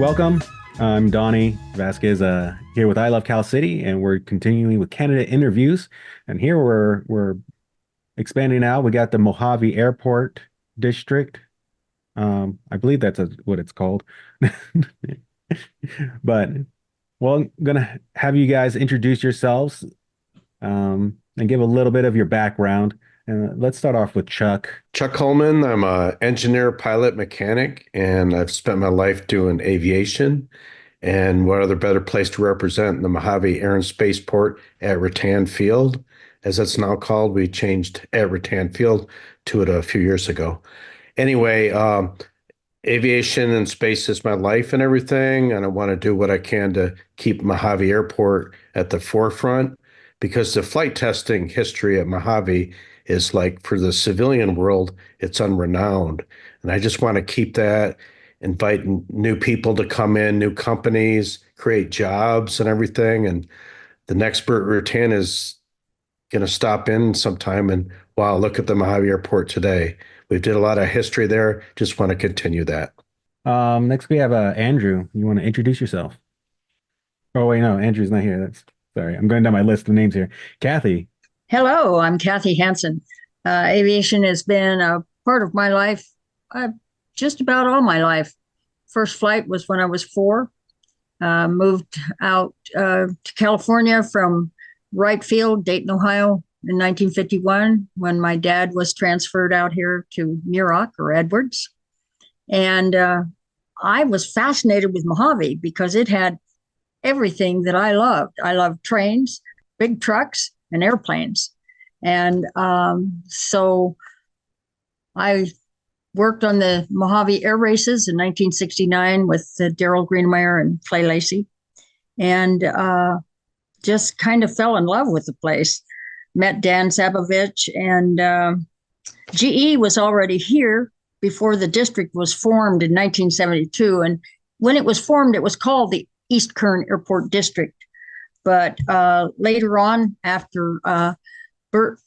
welcome. I'm Donnie Vasquez here with I Love Cal City, and we're continuing with candidate interviews. And here we're expanding out. We got the Mojave Airport District. I believe that's what it's called. But well, I'm gonna have you guys introduce yourselves and give a little bit of your background. And let's start off with Chuck. Chuck Coleman. I'm a engineer, pilot, mechanic, and I've spent my life doing aviation. And what other better place to represent the Mojave Air and Spaceport at Rattan Field, as it's now called. We changed at Rattan Field to it a few years ago. Anyway, aviation and space is my life and everything, and I want to do what I can to keep Mojave Airport at the forefront because the flight testing history at Mojave is like for the civilian world, it's unrenowned. And I just want to keep that, inviting new people to come in, new companies, create jobs and everything. And the next Burt Rutan is going to stop in sometime and wow, look at the Mojave Airport today. We did a lot of history there. Just want to continue that. Next we have Andrew. You want to introduce yourself? Oh wait, no, Andrew's not here. That's sorry. I'm going down my list of names here. Kathy. Hello, I'm Kathy Hansen. Aviation has been a part of my life, just about all my life. First flight was when I was 4. Moved out to California from Wright Field, Dayton, Ohio, in 1951 when my dad was transferred out here to Muroc or Edwards. And I was fascinated with Mojave because it had everything that I loved. I loved trains, big trucks, and airplanes. And so I worked on the Mojave Air Races in 1969 with Darrell Greenemeyer and Clay Lacey, and just kind of fell in love with the place. Met Dan Zabovich, and GE was already here before the district was formed in 1972. And when it was formed, it was called the East Kern Airport District. But later on, after Burt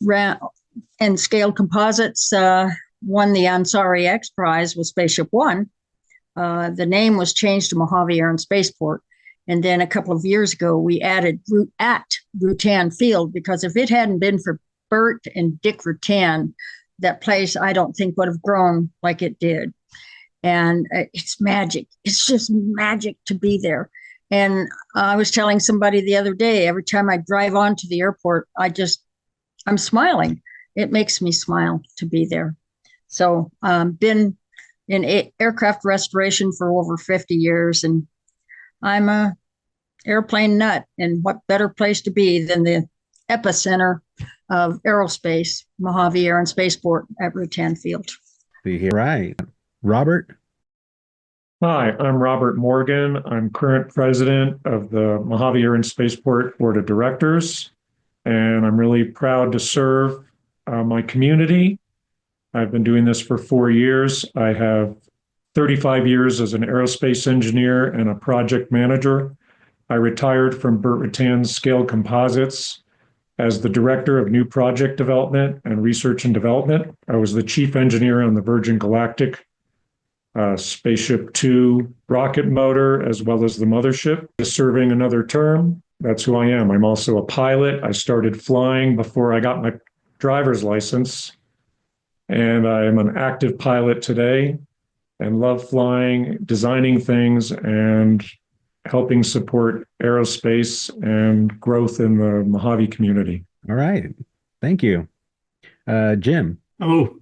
and Scaled Composites won the Ansari X Prize with Spaceship One, the name was changed to Mojave Air and Spaceport. And then a couple of years ago, we added at Rutan Field, because if it hadn't been for Burt and Dick Rutan, that place, I don't think would have grown like it did. And it's magic. It's just magic to be there. And I was telling somebody the other day, every time I drive onto the airport, I'm smiling. It makes me smile to be there. So been in aircraft restoration for over 50 years, and I'm a airplane nut. And what better place to be than the epicenter of aerospace, Mojave Air and Spaceport at Rutan Field. Be here. Right. Robert. Hi, I'm Robert Morgan. I'm current president of the Mojave Air and Spaceport Board of Directors, and I'm really proud to serve my community. I've been doing this for 4 years. I have 35 years as an aerospace engineer and a project manager. I retired from Burt Rutan's Scaled Composites as the director of new project development and research and development. I was the chief engineer on the Virgin Galactic Spaceship Two rocket motor, as well as the mothership. Serving another term, that's who I am. I'm also a pilot. I started flying before I got my driver's license, and I am an active pilot today and love flying, designing things, and helping support aerospace and growth in the Mojave community. All right. Thank you. Jim. Hello,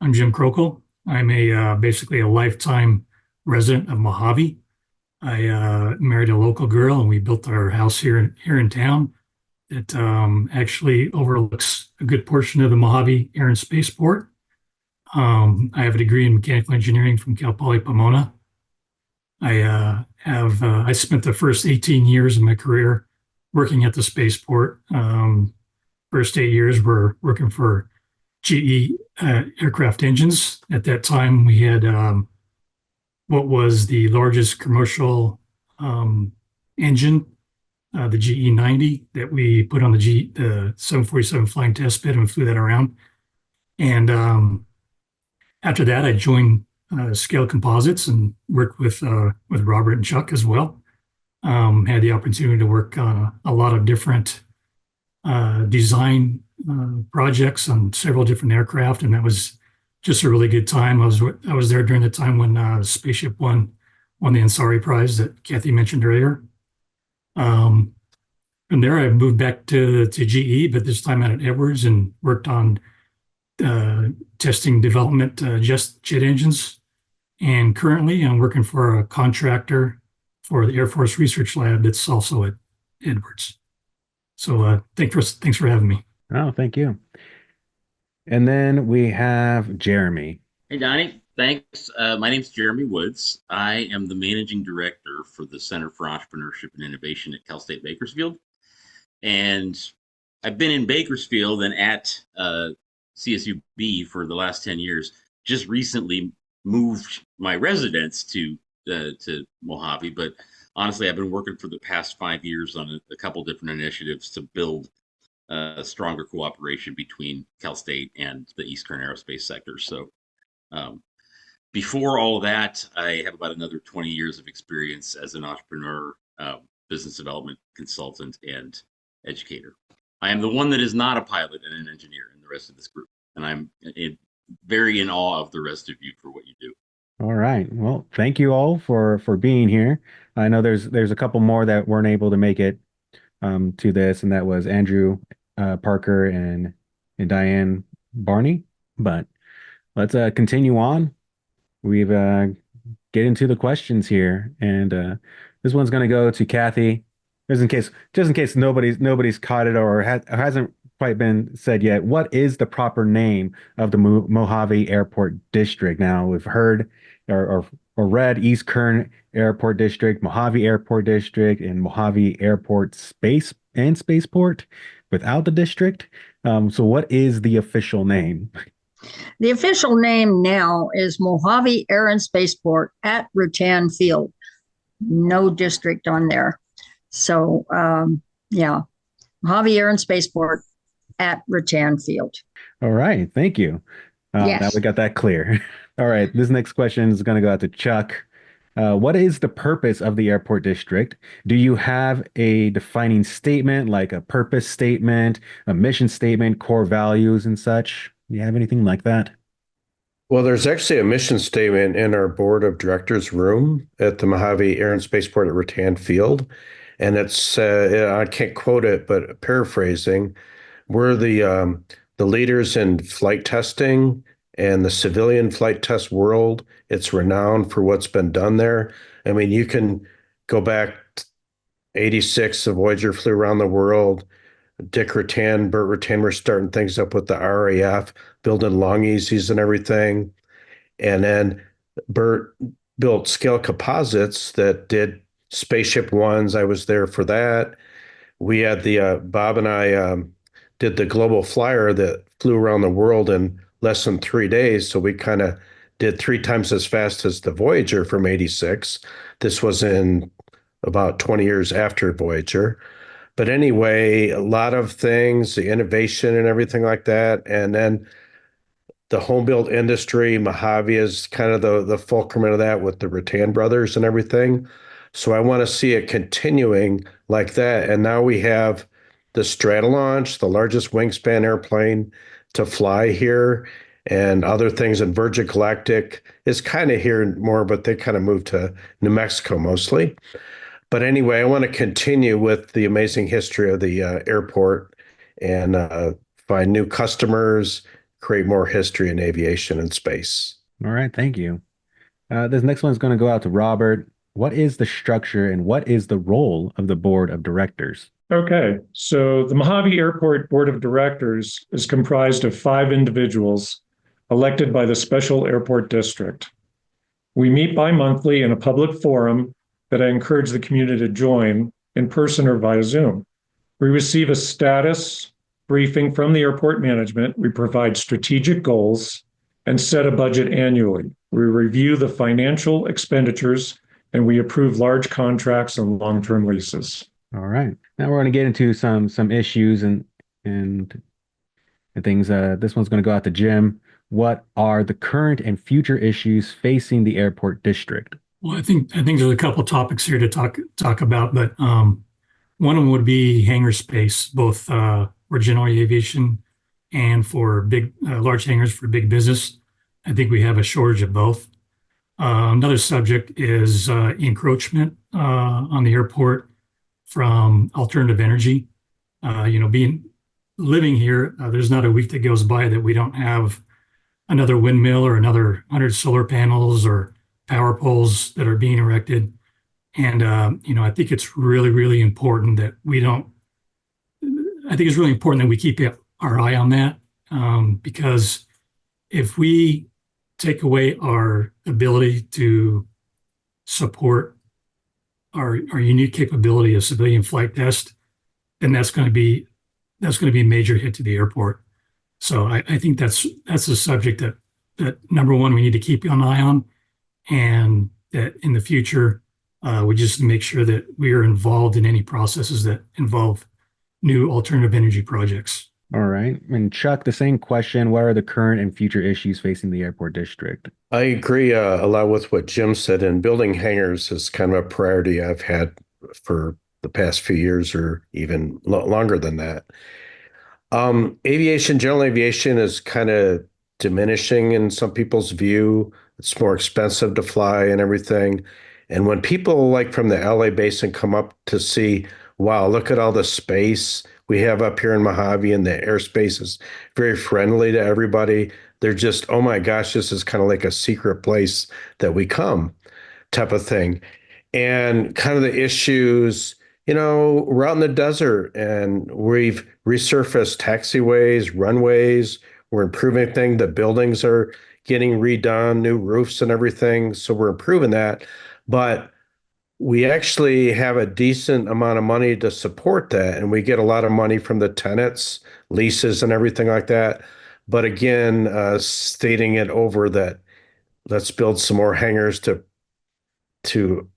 I'm Jim Crokel. I'm basically a lifetime resident of Mojave. I married a local girl, and we built our house here in town. It actually overlooks a good portion of the Mojave Air and Spaceport. I have a degree in mechanical engineering from Cal Poly Pomona. I spent the first 18 years of my career working at the spaceport. First 8 years were working for GE aircraft engines. At that time, we had what was the largest commercial engine, the GE90, that we put on the 747 flying test bed and flew that around. And after that, I joined scale composites and worked with Robert and Chuck as well. Had the opportunity to work on a lot of different design projects on several different aircraft, and that was just a really good time. I was there during the time when Spaceship One won the Ansari Prize that Kathy mentioned earlier. From there, I moved back to GE, but this time out at Edwards, and worked on testing development just jet engines. And currently, I'm working for a contractor for the Air Force Research Lab that's also at Edwards. So thanks for having me. Oh, thank you. And then we have Jeremy. Hey, Donnie. Thanks. My name's Jeremy Woods. I am the managing director for the Center for Entrepreneurship and Innovation at Cal State Bakersfield. And I've been in Bakersfield and at CSUB for the last 10 years. Just recently moved my residence to Mojave, but honestly, I've been working for the past 5 years on a couple different initiatives to build a stronger cooperation between Cal State and the East Kern aerospace sector. So before all of that, I have about another 20 years of experience as an entrepreneur, business development consultant, and educator. I am the one that is not a pilot and an engineer in the rest of this group, and I'm very in awe of the rest of you for what you do. All right. Well, thank you all for being here. I know there's a couple more that weren't able to make it to this, and that was Andrew Parker and Diane Barney. But let's continue on. We've get into the questions here, and this one's going to go to Kathy, just in case nobody's caught it or hasn't quite been said yet. What is the proper name of the Mojave Airport District? Now we've heard or read East Kern Airport District, Mojave Airport District, and Mojave Airport Spaceport without the district. So what is the official name? The official name now is Mojave Air and Spaceport at Rutan Field. No district on there. So, yeah, Mojave Air and Spaceport at Rutan Field. All right. Thank you. Yes. Now we got that clear. All right. This next question is going to go out to Chuck. What is the purpose of the airport district? Do you have a defining statement, like a purpose statement, a mission statement, core values, and such? Do you have anything like that? Well, there's actually a mission statement in our board of directors room at the Mojave Air and Spaceport at Rutan Field. And it's, I can't quote it, but paraphrasing, we're the leaders in flight testing and the civilian flight test world. It's renowned for what's been done there. I mean, you can go back 86, the Voyager flew around the world. Dick Rutan, Burt Rutan were starting things up with the RAF, building Long-Easies and everything. And then Burt built scale composites that did Spaceship Ones. I was there for that. We had Bob and I did the global flyer that flew around the world in less than 3 days. So we kind of did 3 times as fast as the Voyager from 86. This was in about 20 years after Voyager. But anyway, a lot of things, the innovation and everything like that. And then the home built industry, Mojave is kind of the fulcrum of that with the Rutan brothers and everything. So I want to see it continuing like that. And now we have the Stratolaunch, the largest wingspan airplane to fly here, and other things. And Virgin Galactic is kind of here more, but they kind of moved to New Mexico mostly. But anyway, I want to continue with the amazing history of the airport and find new customers, create more history in aviation and space. All right. Thank you. This next one is going to go out to Robert. What is the structure and what is the role of the board of directors? Okay, so the Mojave Airport Board of Directors is comprised of 5 individuals elected by the Special Airport District. We meet bi-monthly in a public forum that I encourage the community to join in person or via Zoom. We receive a status briefing from the airport management. We provide strategic goals and set a budget annually. We review the financial expenditures and we approve large contracts and long-term leases. All right. Now we're going to get into some issues and things. This one's going to go out to Jim. what are the current and future issues facing the airport district? Well, I think there's a couple topics here to talk about, but one of them would be hangar space, both for general aviation and for big, large hangars for big business. I think we have a shortage of both. Another subject is encroachment on the airport from alternative energy. Being living here, there's not a week that goes by that we don't have another windmill or another 100 solar panels or power poles that are being erected. And, I think it's really, really important that we don't, I think it's really important that we keep our eye on that, because if we take away our ability to support our unique capability of civilian flight test, then that's going to be a major hit to the airport. So I think that's a subject that number one we need to keep an eye on, and that in the future we just make sure that we are involved in any processes that involve new alternative energy projects. All right. And Chuck, the same question. What are the current and future issues facing the airport district? I agree a lot with what Jim said, and building hangars is kind of a priority I've had for the past few years or even longer than that. General aviation is kind of diminishing in some people's view. It's more expensive to fly and everything. And when people like from the LA basin come up to see, wow, look at all the space we have up here in Mojave, and the airspace is very friendly to everybody. They're just, oh my gosh, this is kind of like a secret place that we come type of thing. And kind of the issues, we're out in the desert and we've resurfaced taxiways, runways, we're improving things. The buildings are getting redone, new roofs and everything. So we're improving that. But we actually have a decent amount of money to support that. And we get a lot of money from the tenants, leases and everything like that. But again, stating it over that let's build some more hangars to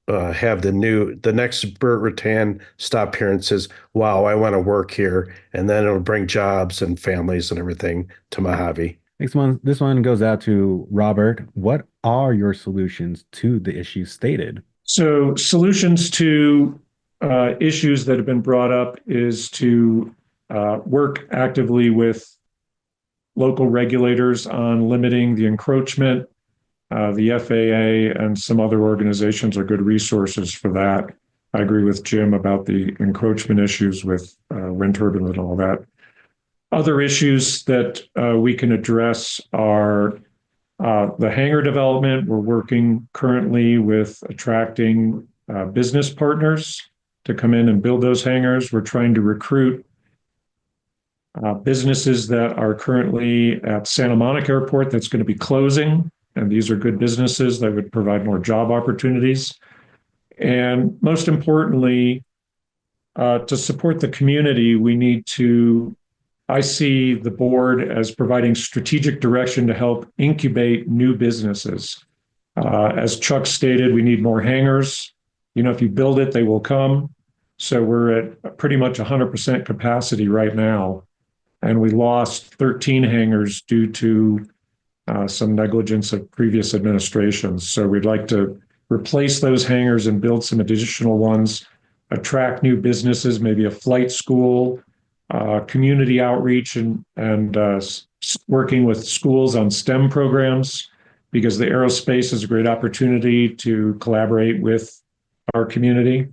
have the next Burt Rutan stop here and says, wow, I want to work here. And then it'll bring jobs and families and everything to Mojave. This one goes out to Robert. What are your solutions to the issues stated? So solutions to issues that have been brought up is to work actively with local regulators on limiting the encroachment. The FAA and some other organizations are good resources for that. I agree with Jim about the encroachment issues with wind turbines and all that. Other issues that we can address are the hangar development. We're working currently with attracting business partners to come in and build those hangars. We're trying to recruit businesses that are currently at Santa Monica Airport that's going to be closing. And these are good businesses that would provide more job opportunities. And most importantly, to support the community, I see the board as providing strategic direction to help incubate new businesses. As Chuck stated, we need more hangars. If you build it, they will come. So we're at pretty much 100% capacity right now. And we lost 13 hangars due to some negligence of previous administrations. So we'd like to replace those hangars and build some additional ones, attract new businesses, maybe a flight school, community outreach, and working with schools on STEM programs, because the aerospace is a great opportunity to collaborate with our community.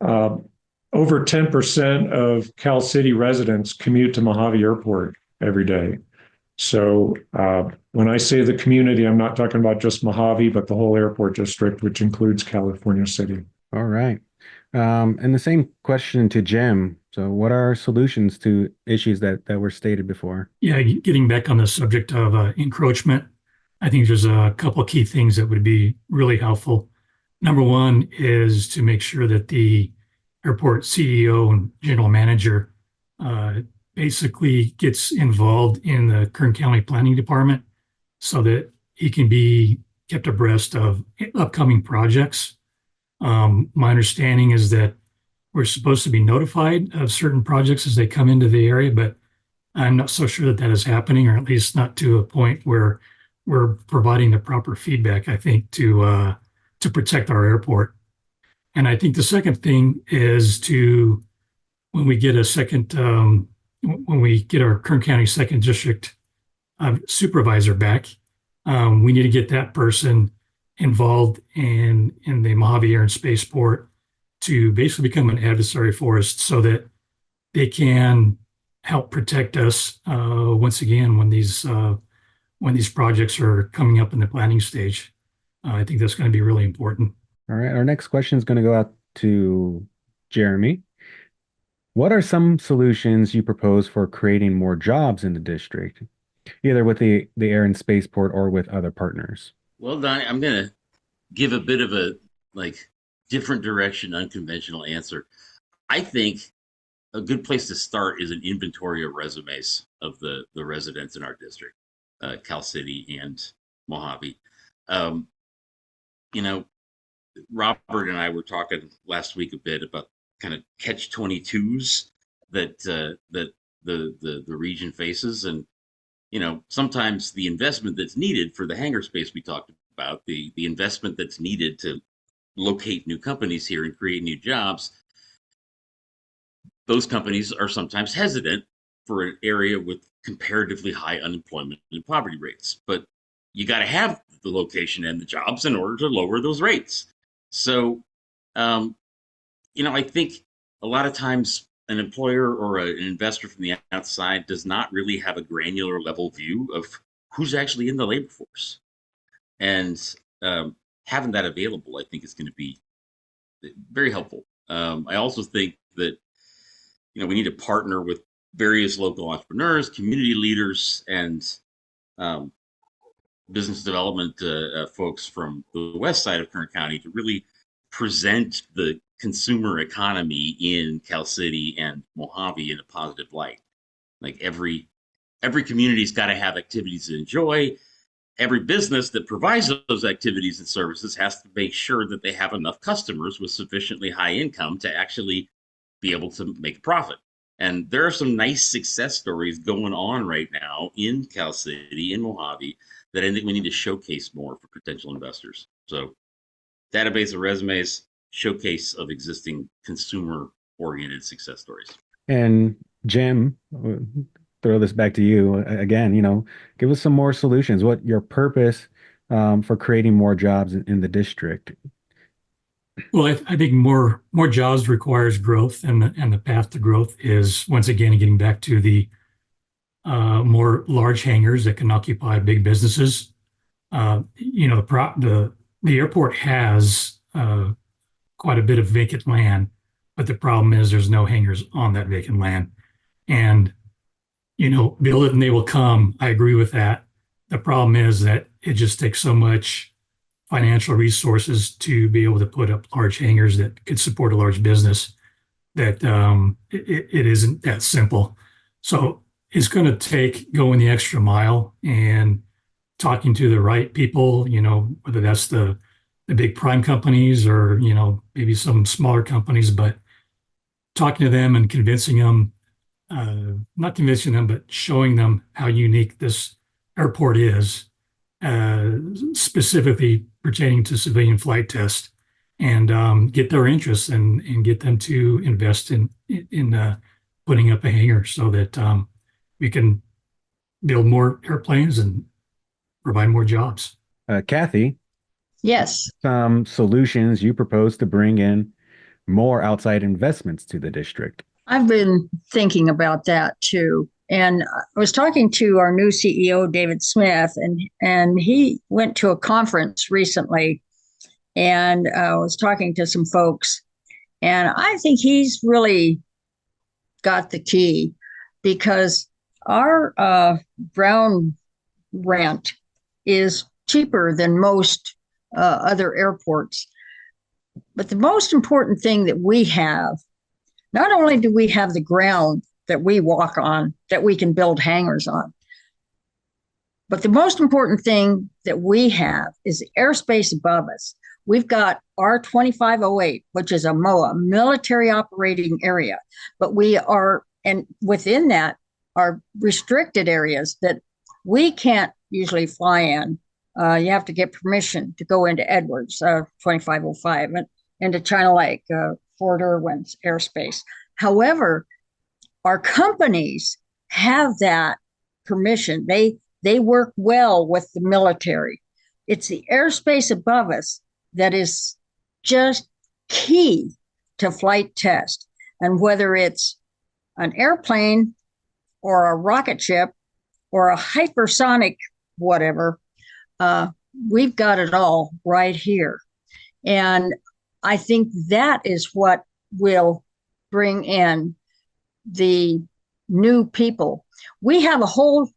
Over 10% of Cal City residents commute to Mojave Airport every day. So when I say the community, I'm not talking about just Mojave, but the whole airport district, which includes California City. All right. And the same question to Jim. So what are solutions to issues that were stated before? Yeah, getting back on the subject of encroachment, I think there's a couple of key things that would be really helpful. Number one is to make sure that the airport CEO and general manager basically gets involved in the Kern County Planning Department so that he can be kept abreast of upcoming projects. My understanding is that we're supposed to be notified of certain projects as they come into the area, but I'm not so sure that that is happening, or at least not to a point where we're providing the proper feedback, I think, to protect our airport. And I think the second thing is to when we get a second when we get our Kern County Second District supervisor back, we need to get that person involved in the Mojave Air and Spaceport to basically become an adversary for us, so that they can help protect us once again when these projects are coming up in the planning stage. I think that's going to be really important. All right. Our next question is going to go out to Jeremy. What are some solutions you propose for creating more jobs in the district, either with the Air and Spaceport or with other partners? Well, Donnie, I'm going to give a bit of a like different direction, unconventional answer. I think a good place to start is an inventory of resumes of the residents in our district, Cal City and Mojave. Um, you know, Robert and I were talking last week a bit about kind of catch 22s that the region faces, and sometimes the investment that's needed for the hangar space we talked about, the investment that's needed to locate new companies here and create new jobs, those companies are sometimes hesitant for an area with comparatively high unemployment and poverty rates. But you got to have the location and the jobs in order to lower those rates. So, I think a lot of times an employer or an investor from the outside does not really have a granular level view of who's actually in the labor force. And having that available, I think, is going to be very helpful. I also think that we need to partner with various local entrepreneurs, community leaders, and business development folks from the west side of Kern County to really present the consumer economy in Cal City and Mojave in a positive light. Like every community's got to have activities to enjoy. Every business that provides those activities and services has to make sure that they have enough customers with sufficiently high income to actually be able to make a profit. And there are some nice success stories going on right now in Cal City, in Mojave, that I think we need to showcase more for potential investors. So, database of resumes, showcase of existing consumer-oriented success stories. And Jim, throw this back to you again. Give us some more solutions. What your purpose for creating more jobs in the district? Well, I think more jobs requires growth, and the path to growth is once again getting back to the more large hangars that can occupy big businesses. The airport has quite a bit of vacant land, but the problem is there's no hangars on that vacant land. And build it and they will come. I agree with that. The problem is that it just takes so much financial resources to be able to put up large hangars that could support a large business, that it isn't that simple. So it's going to take going the extra mile and talking to the right people, whether that's the big prime companies or, maybe some smaller companies, but talking to them and convincing them, not convincing them, but showing them how unique this airport is, specifically pertaining to civilian flight test, and get their interest and get them to invest in putting up a hangar so that we can build more airplanes and provide more jobs. Kathy, Yes. some solutions you propose to bring in more outside investments to the district. I've been thinking about that too. And I was talking to our new CEO, David Smith, and he went to a conference recently and was talking to some folks. And I think he's really got the key, because our ground rent is cheaper than most other airports. But the most important thing that we have, not only do we have the ground that we walk on, that we can build hangars on, but the most important thing that we have is airspace above us. We've got R-2508, which is a MOA, military operating area, but we are, and within that are restricted areas that we can't usually fly in. You have to get permission to go into Edwards, 2505, and into China Lake, Fort Irwin's airspace. However, our companies have that permission. They work well with the military. It's the airspace above us that is just key to flight test. And whether it's an airplane or a rocket ship or a hypersonic whatever, we've got it all right here. And I think that is what will bring in the new people. We have a whole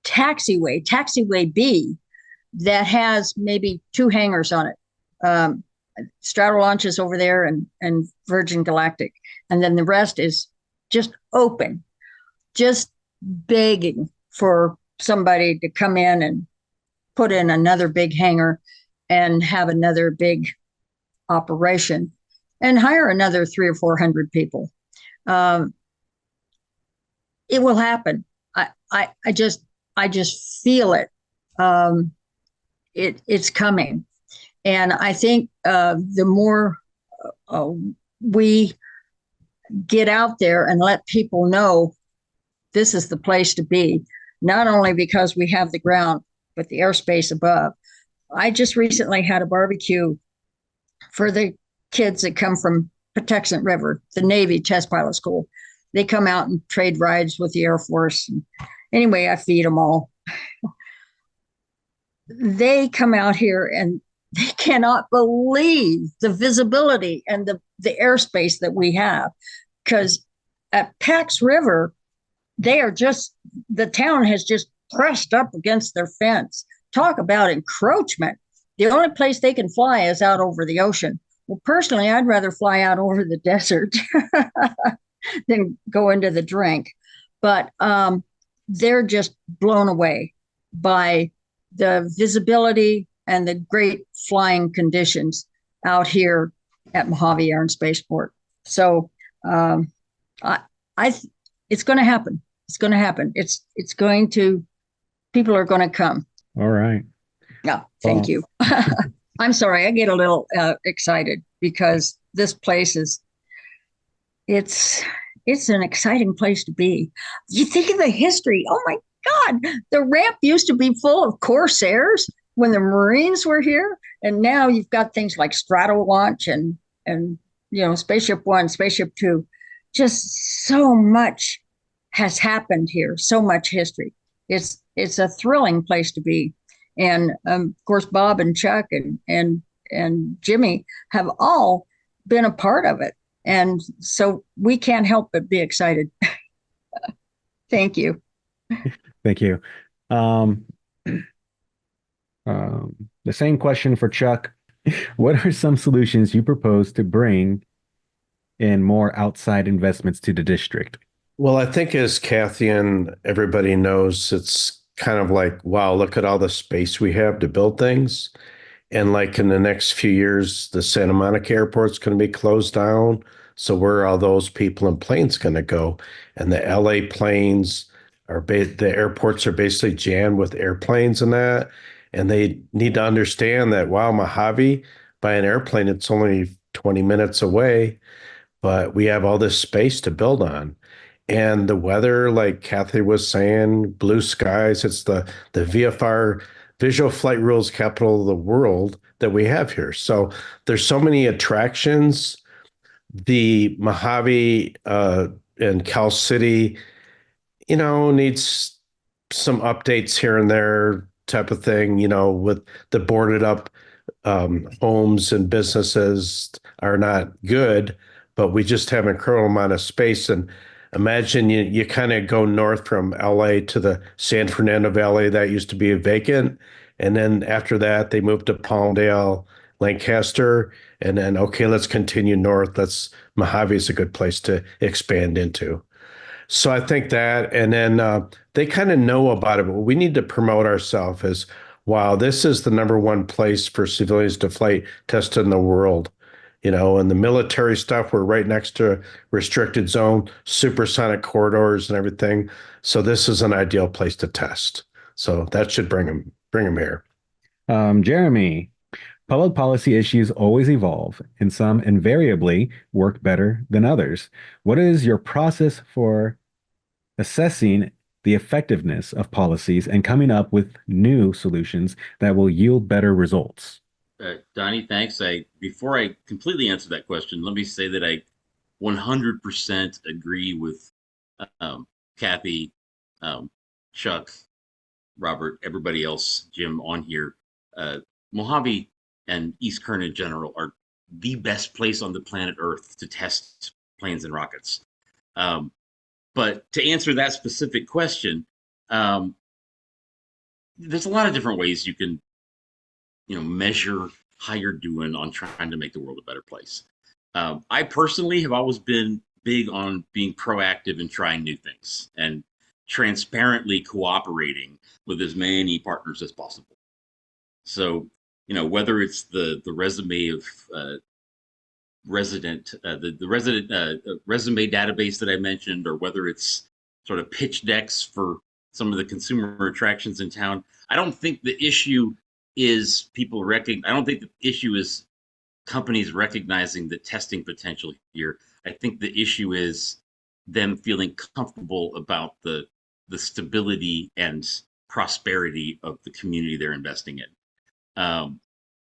taxiway B, that has maybe 2 hangars on it. Straddle launches over there and Virgin Galactic. And then the rest is just open, just begging for somebody to come in and put in another big hangar and have another big operation and hire another 300 or 400 people. It will happen. I just feel it. It's coming. And I think the more we get out there and let people know this is the place to be, not only because we have the ground, but the airspace above. I just recently had a barbecue for the kids that come from Patuxent River, the Navy test pilot school. They come out and trade rides with the Air Force. And anyway, I feed them all. They come out here and they cannot believe the visibility and the airspace that we have. Because at Pax River, the town has just pressed up against their fence. Talk about encroachment. The only place they can fly is out over the ocean. Well, personally, I'd rather fly out over the desert than go into the drink. But they're just blown away by the visibility and the great flying conditions out here at Mojave Air and Spaceport. So it's going to happen. It's going to happen. People are going to come. All right. Yeah, thank you. I'm sorry, I get a little excited because this place it's an exciting place to be. You think of the history. Oh my God, the ramp used to be full of Corsairs when the Marines were here. And now you've got things like straddle launch and Spaceship One, Spaceship Two. Just so much has happened here, so much history. It's a thrilling place to be. And of course, Bob and Chuck and Jimmy have all been a part of it. And so we can't help but be excited. Thank you. Thank you. The same question for Chuck. What are some solutions you propose to bring in more outside investments to the district? Well, I think as Kathy and everybody knows, it's kind of like, wow, look at all the space we have to build things. And like in the next few years, the Santa Monica airport's going to be closed down. So where are all those people and planes going to go? And the LA planes the airports are basically jammed with airplanes and that. And they need to understand that, wow, Mojave, by an airplane, it's only 20 minutes away, but we have all this space to build on. And the weather, like Kathy was saying, blue skies, it's the VFR, visual flight rules capital of the world that we have here. So there's so many attractions. The Mojave and Cal City, needs some updates here and there type of thing, with the boarded up homes and businesses are not good, but we just have an incredible amount of space. And imagine you kind of go north from LA to the San Fernando Valley that used to be vacant. And then after that, they moved to Palmdale, Lancaster, and then, okay, let's continue north. Mojave is a good place to expand into. So I think that, and then they kind of know about it, but we need to promote ourselves as, wow, this is the #1 place for civilians to flight test in the world. And the military stuff, we're right next to restricted zone, supersonic corridors and everything. So this is an ideal place to test. So that should bring them here. Jeremy, public policy issues always evolve, and some invariably work better than others. What is your process for assessing the effectiveness of policies and coming up with new solutions that will yield better results? Donnie, thanks. Before I completely answer that question, let me say that I 100% agree with Kathy, Chuck, Robert, everybody else, Jim on here. Mojave and East Kern in general are the best place on the planet Earth to test planes and rockets. But to answer that specific question, there's a lot of different ways you can, measure how you're doing on trying to make the world a better place. I personally have always been big on being proactive and trying new things and transparently cooperating with as many partners as possible. So, whether it's the resume of resident resume database that I mentioned, or whether it's sort of pitch decks for some of the consumer attractions in town, I don't think the issue is I don't think the issue is companies recognizing the testing potential here. I think the issue is them feeling comfortable about the stability and prosperity of the community they're investing in.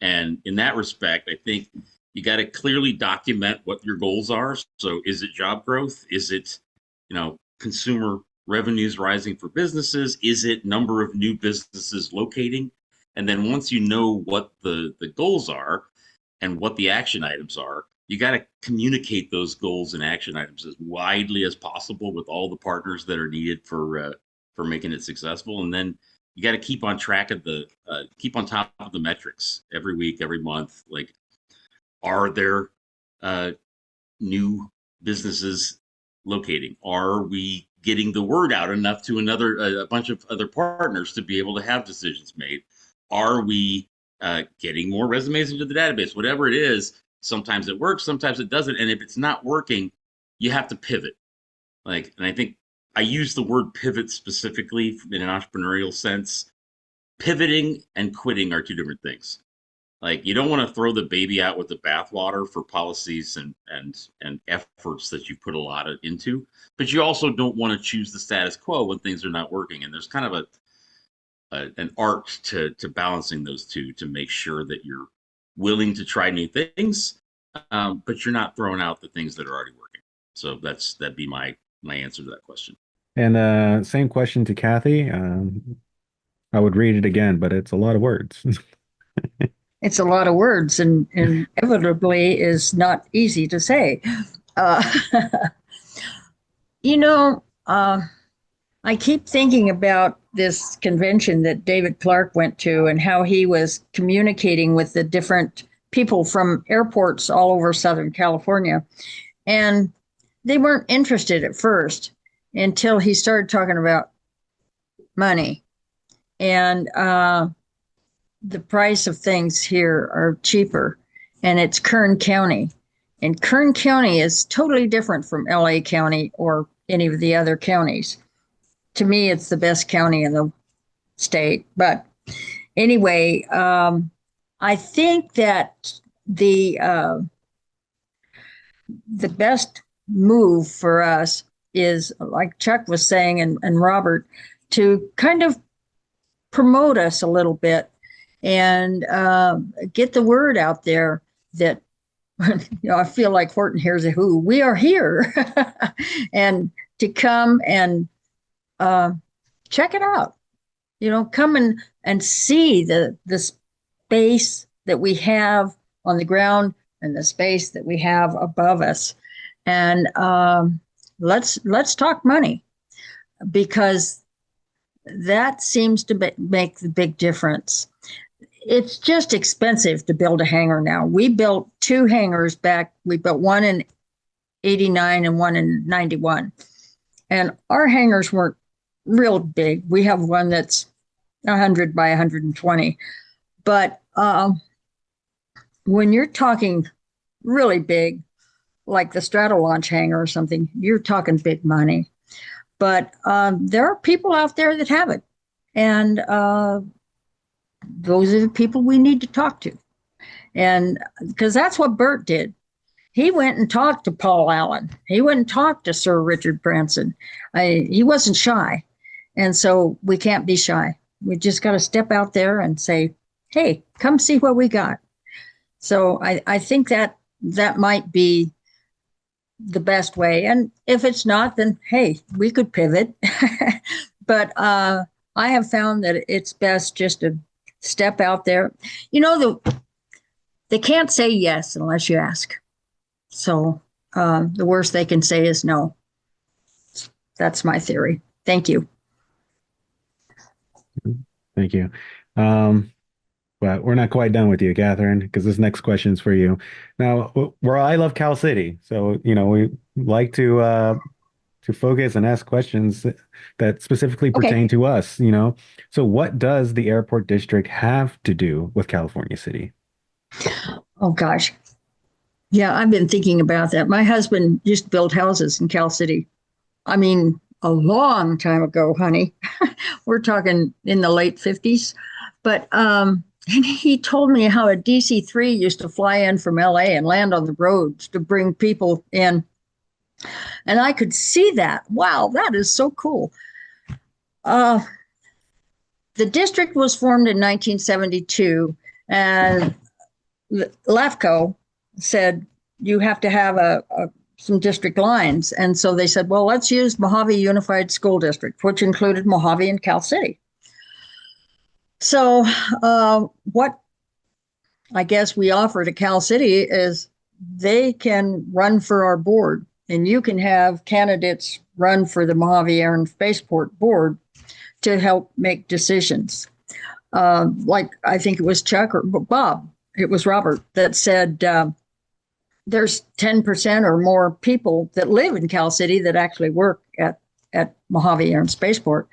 And in that respect, I think you got to clearly document what your goals are. So is it job growth? Is it, consumer revenues rising for businesses? Is it number of new businesses locating? And then once you know what the goals are and what the action items are, you got to communicate those goals and action items as widely as possible with all the partners that are needed for making it successful. And then you got to keep on track of keep on top of the metrics every week, every month. Like, are there new businesses locating? Are we getting the word out enough to a bunch of other partners to be able to have decisions made? Are we getting more resumes into the database? Whatever it is, sometimes it works, sometimes it doesn't. And if it's not working, you have to pivot. And I think I use the word pivot specifically in an entrepreneurial sense. Pivoting and quitting are two different things. You don't want to throw the baby out with the bathwater for policies and efforts that you put a lot into, but you also don't want to choose the status quo when things are not working. And there's kind of an art to balancing those two to make sure that you're willing to try new things, but you're not throwing out the things that are already working. So that'd be my answer to that question. And same question to Kathy. I would read it again, but it's a lot of words. It's a lot of words, and inevitably is not easy to say. Uh, I keep thinking about this convention that David Clark went to and how he was communicating with the different people from airports all over Southern California. And they weren't interested at first until he started talking about money. And the price of things here are cheaper, and it's Kern County. And Kern County is totally different from LA County or any of the other counties. To me, it's the best county in the state. But anyway, I think that the best move for us is, like Chuck was saying, and Robert, to kind of promote us a little bit and get the word out there that, I feel like Horton Hears a Who. We are here. And to come and check it out. Come and see the space that we have on the ground and the space that we have above us. And let's talk money, because that seems to make the big difference. It's just expensive to build a hangar now. We built 2 hangars back. We built one in 89 and one in 91. And our hangars weren't real big. We have one that's 100 by 120. But when you're talking really big, like the Stratolaunch hangar or something, you're talking big money. But there are people out there that have it. And those are the people we need to talk to. And because that's what Bert did. He went and talked to Paul Allen. He went and talked to Sir Richard Branson. He wasn't shy. And so we can't be shy. We just got to step out there and say, hey, come see what we got. So I think that might be the best way. And if it's not, then hey, we could pivot. But I have found that it's best just to step out there. You know, they can't say yes unless you ask. So the worst they can say is no. That's my theory. Thank you. Thank you. But we're not quite done with you, Catherine, because this next question is for you. Now, we're I Love Cal City, so we like to focus and ask questions that specifically pertain to us. So what does the airport district have to do with California City? Oh gosh, yeah, I've been thinking about that. My husband used to build houses in Cal City. I mean, a long time ago, honey. We're talking in the late 50s. But and he told me how a DC-3 used to fly in from LA and land on the roads to bring people in. And I could see that. Wow, that is so cool. The district was formed in 1972, and LAFCO said you have to have some district lines. And so they said, well, let's use Mojave Unified School District, which included Mojave and Cal City. So what I guess we offer to Cal City is they can run for our board, and you can have candidates run for the Mojave Air and Spaceport Board to help make decisions. Like I think it was Chuck or Bob, it was Robert that said there's 10% or more people that live in Cal City that actually work at Mojave Air and Spaceport.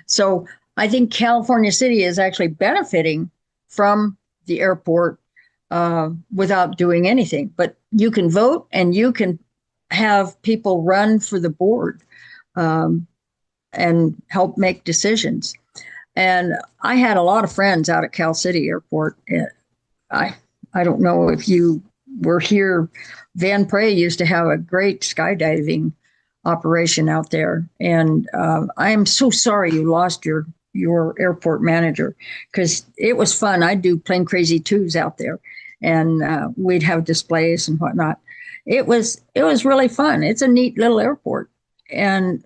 So I think California City is actually benefiting from the airport without doing anything. But you can vote and you can have people run for the board and help make decisions. And I had a lot of friends out at Cal City Airport. I don't know if you were here. Van Prey used to have a great skydiving operation out there. And I am so sorry you lost your airport manager, because it was fun. I'd do Plane Crazy 2s out there, and we'd have displays and whatnot. It was really fun. It's a neat little airport, and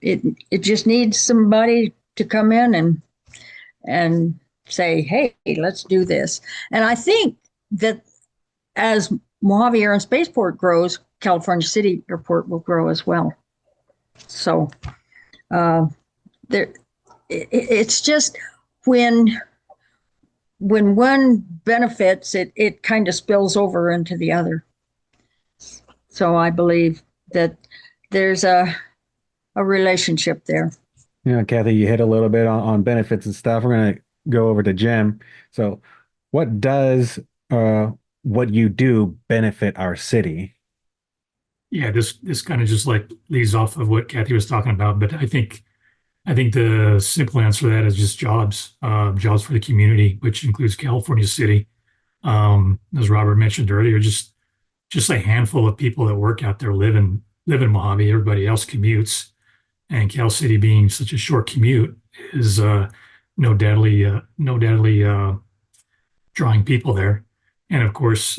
it just needs somebody to come in and say, hey, let's do this. And I think that as Mojave Air and Spaceport grows, California City Airport will grow as well. So it's just when one benefits, it kind of spills over into the other. So I believe that there's a relationship there. Kathy, you hit a little bit on benefits and stuff. We're going to go over to Jim. So what does what you do benefit our city? Yeah, this kind of just like leads off of what Kathy was talking about, but I think the simple answer to that is just jobs for the community, which includes California City. As Robert mentioned earlier, just a handful of people that work out there live in Mojave. Everybody else commutes, and Cal City being such a short commute is no doubtly drawing people there. And of course,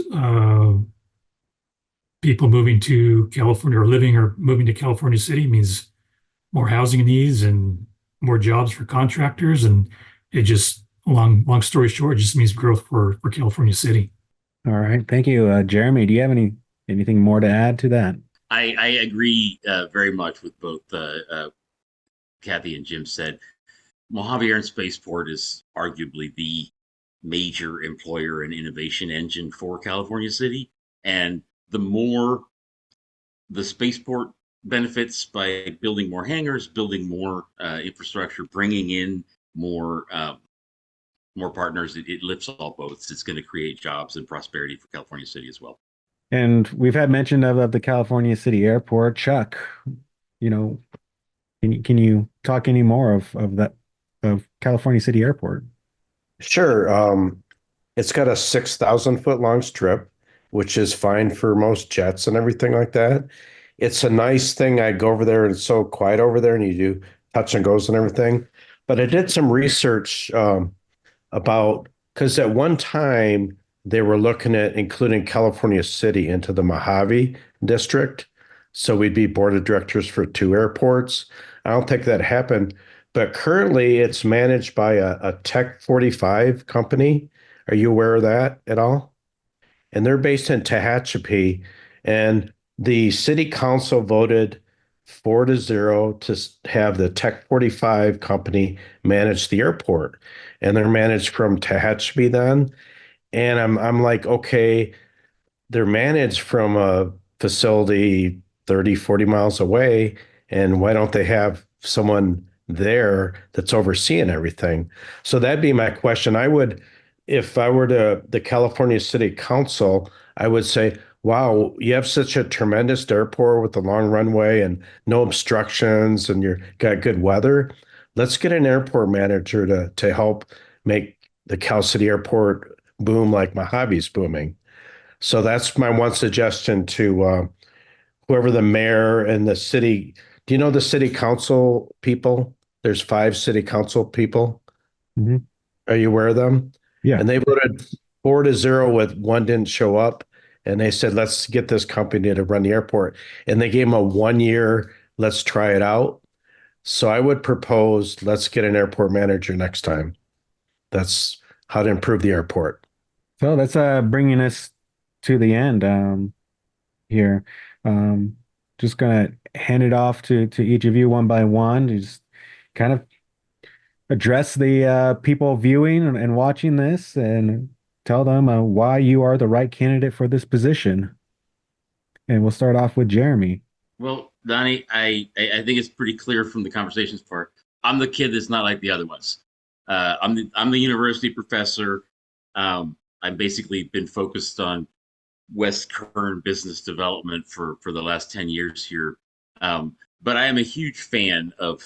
people moving to California or living or moving to California City means more housing needs and more jobs for contractors. And it just, long story short, just means growth for California City. All right. Thank you. Jeremy, do you have anything more to add to that? I agree very much with both Kathy and Jim said. Mojave Air and Spaceport is arguably the major employer and innovation engine for California City. And the more the spaceport benefits by building more hangars, building more infrastructure, bringing in more partners, it lifts all boats. It's going to create jobs and prosperity for California City as well. And we've had mention of the California City Airport. Chuck, you know, can you talk any more of that of California City Airport? Sure. It's got a 6,000 foot long strip, which is fine for most jets and everything like that. It's a nice thing. I go over there and it's so quiet over there and you do touch and goes and everything. But I did some research about because at one time they were looking at including California City into the Mojave district. So we'd be board of directors for two airports. I don't think that happened, but currently it's managed by a Tech 45 company. Are you aware of that at all? And they're based in Tehachapi. And the city council voted 4-0 to have the Tech 45 company manage the airport. And they're managed from Tehachapi then. And I'm like, okay, they're managed from a facility 30, 40 miles away. And why don't they have someone there that's overseeing everything? So that'd be my question. If I were to the California City Council, I would say, wow, you have such a tremendous airport with a long runway and no obstructions, and you've got good weather. Let's get an airport manager to help make the Cal City Airport boom like Mojave's booming. So that's my one suggestion to whoever the mayor and the city. Do you know the city council people? There's 5 city council people. Hmm. Are you aware of them? Yeah. And they voted 4-0 with one didn't show up. And they said, let's get this company to run the airport. And they gave them a 1 year, let's try it out. So I would propose, let's get an airport manager next time. That's how to improve the airport. So that's bringing us to the end here. Um, just gonna hand it off to each of you one by one. Just kind of address the people viewing and watching this and tell them why you are the right candidate for this position. And we'll start off with Jeremy. Well, Donnie, I think it's pretty clear from the conversations part. I'm the kid that's not like the other ones. I'm the university professor. I've basically been focused on West Kern business development for the last 10 years here. But I am a huge fan of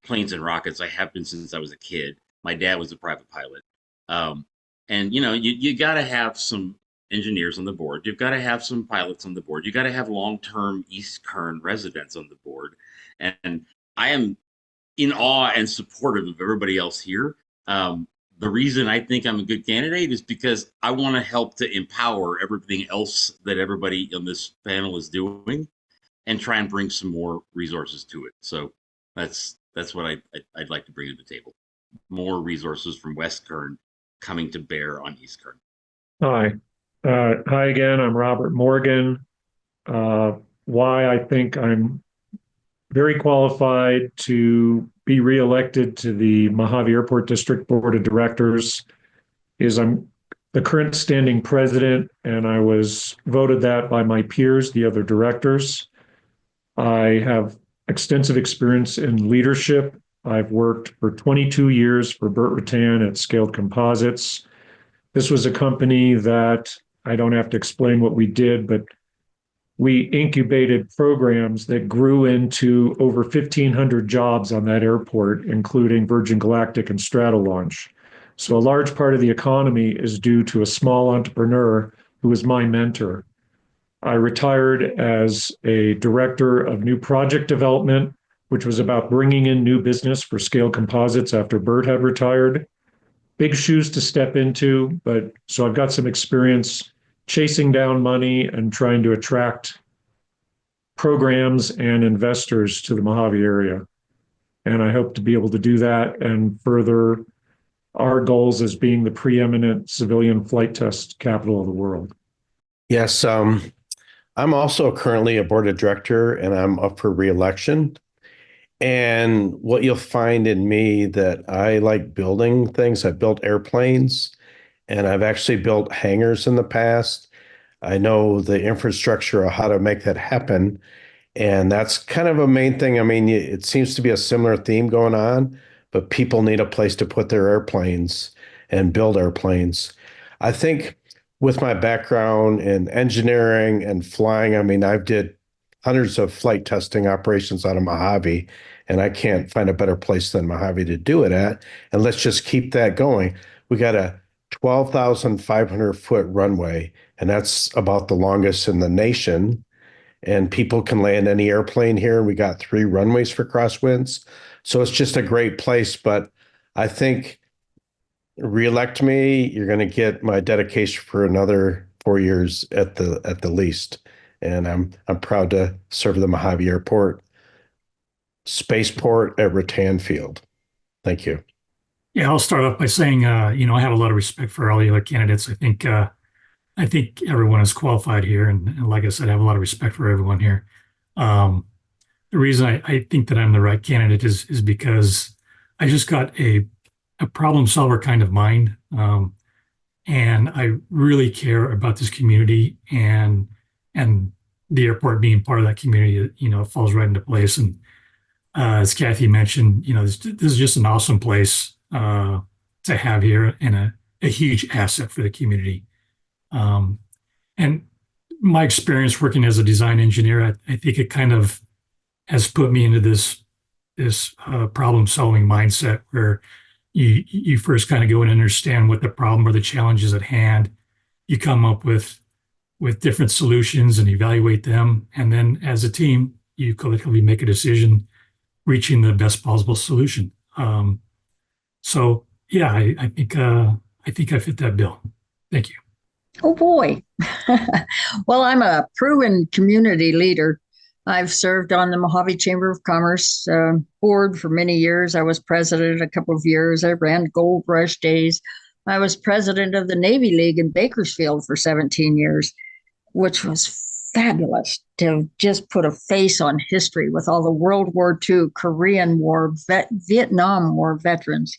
planes and rockets. I have been since I was a kid. My dad was a private pilot. Um, and you got to have some engineers on the board. You've got to have some pilots on the board. You got to have long-term East Kern residents on the board. And I am in awe and supportive of everybody else here. The reason I think I'm a good candidate is because I want to help to empower everything else that everybody on this panel is doing, and try and bring some more resources to it. So that's what I'd like to bring to the table. More resources from West Kern coming to bear on East Kern. Hi. Hi again. I'm Robert Morgan. Why I think I'm very qualified to be reelected to the Mojave Airport District Board of Directors is I'm the current standing president, and I was voted that by my peers, the other directors. I have extensive experience in leadership. I've worked for 22 years for Burt Rutan at Scaled Composites. This was a company that I don't have to explain what we did, but we incubated programs that grew into over 1,500 jobs on that airport, including Virgin Galactic and Stratolaunch. So a large part of the economy is due to a small entrepreneur who was my mentor. I retired as a director of new project development, which was about bringing in new business for Scale Composites after Bert had retired. Big shoes to step into, but so I've got some experience chasing down money and trying to attract programs and investors to the Mojave area. And I hope to be able to do that and further our goals as being the preeminent civilian flight test capital of the world. Yes, I'm also currently a board of director and I'm up for reelection. And what you'll find in me that I like building things. I've built airplanes and I've actually built hangars in the past. I know the infrastructure of how to make that happen. And that's kind of a main thing. I mean, it seems to be a similar theme going on, but people need a place to put their airplanes and build airplanes. I think with my background in engineering and flying, I mean, I've did hundreds of flight testing operations out of Mojave, and I can't find a better place than Mojave to do it at. And let's just keep that going. We got a 12,500-foot runway, and that's about the longest in the nation. And people can land any airplane here. We got 3 runways for crosswinds. So it's just a great place. But I think reelect me, you're going to get my dedication for another 4 years at the least. And I'm proud to serve the Mojave Airport Spaceport at Rattan Field. Thank you. Yeah, I'll start off by saying, I have a lot of respect for all the other candidates. I think everyone is qualified here, and like I said, I have a lot of respect for everyone here. The reason I think that I'm the right candidate is because I just got a problem solver kind of mind, and I really care about this community and the airport being part of that community. It falls right into place. And as Kathy mentioned, this is just an awesome place to have here, and a huge asset for the community. And my experience working as a design engineer, I think it kind of has put me into this problem solving mindset where you first kind of go and understand what the problem or the challenge is at hand. You come up with different solutions and evaluate them, and then as a team, you collectively make a decision, reaching the best possible solution. So yeah, I think I fit that bill. Thank you. Oh boy. Well, I'm a proven community leader. I've served on the Mojave Chamber of Commerce board for many years. I was president a couple of years. I ran Gold Rush Days. I was president of the Navy League in Bakersfield for 17 years, which was fabulous to just put a face on history with all the World War II, Korean War, Vietnam War veterans.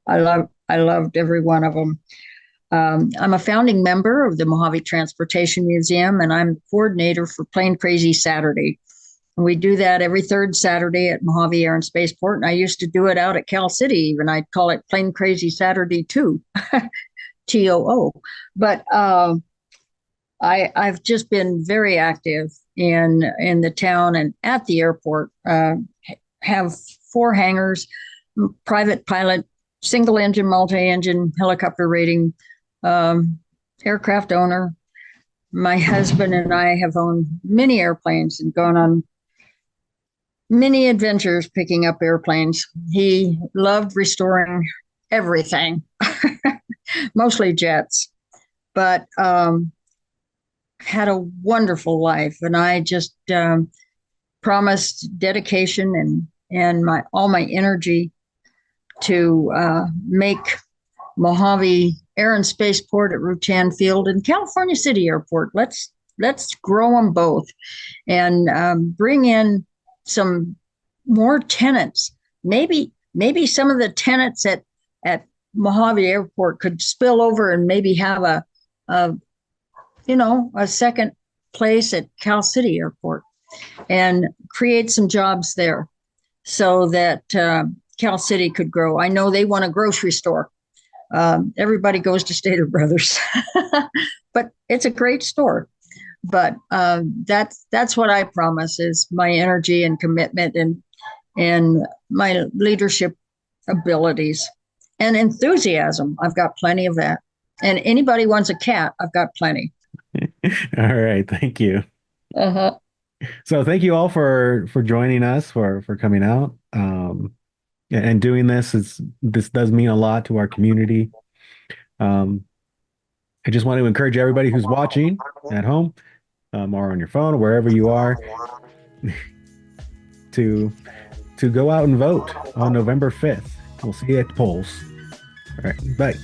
I loved every one of them. I'm a founding member of the Mojave Transportation Museum, and I'm coordinator for Plane Crazy Saturday. And we do that every third Saturday at Mojave Air and Spaceport. And I used to do it out at Cal City, even. I'd call it Plane Crazy Saturday 2, TOO. But I've just been very active in the town and at the airport. Have 4 hangars, private pilot, single engine, multi-engine, helicopter rating, aircraft owner. My husband and I have owned many airplanes and gone on many adventures picking up airplanes. He loved restoring everything, mostly jets, but had a wonderful life. And I just promised dedication and all my energy to make Mojave Air and Spaceport at Rattan Field and California City Airport. Let's grow them both and bring in some more tenants. Maybe some of the tenants at Mojave Airport could spill over and maybe have a second place at Cal City Airport and create some jobs there so that Cal City could grow. I know they want a grocery store. Everybody goes to Stater Brothers, but it's a great store. But that's what I promise is my energy and commitment and my leadership abilities and enthusiasm. I've got plenty of that. And anybody wants a cat, I've got plenty. All right, thank you. Uh-huh. So thank you all for joining us, for coming out. And doing this does mean a lot to our community. I just want to encourage everybody who's watching at home or on your phone or wherever you are to go out and vote on November 5th. We'll see you at the polls. All right, bye.